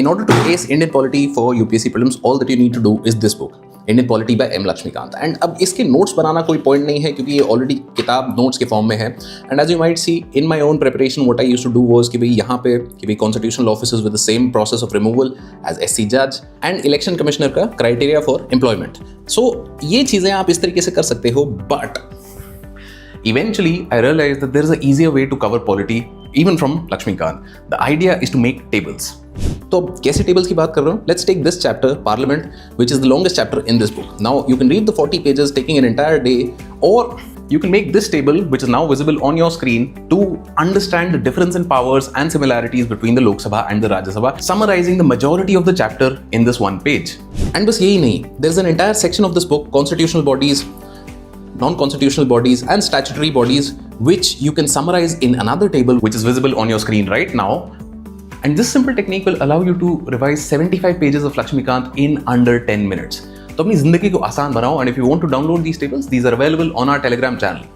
In order to ace Indian polity for UPSC prelims, all that you need to do is this book, Indian Polity by M. Lakshmikant. And अब इसके notes बनाना कोई point नहीं है क्योंकि ये already किताब notes के form में है. And as you might see in my own preparation what I used to do was कि भाई यहाँ पे कि भाई constitutional officers with the same process of removal as SC जज एंड इलेक्शन कमिश्नर का क्राइटेरिया फॉर एम्प्लॉयमेंट. सो ये चीज़ें आप इस तरीके से कर सकते हो. But eventually I realized that there is an easier way to cover polity even from Lakshmikant. The idea is to make tables. तो कैसे tables की बात कर रहा हूँ? Let's take this chapter, Parliament, which is the longest chapter in this book. Now you can read the 40 pages taking an entire day, or you can make this table, which is now visible on your screen, to understand the difference in powers and similarities between the Lok Sabha and the Rajya Sabha, summarizing the majority of the chapter in this one page. And बस यही नहीं, there's an entire section of this book, constitutional bodies, non-constitutional bodies and statutory bodies, which you can summarize in another table which is visible on your screen right now. And this simple technique will allow you to revise 75 pages of Lakshmikant in under 10 minutes. तो अपनी जिंदगी को आसान बनाओ. And if you want to download these tables, these are available on our Telegram channel.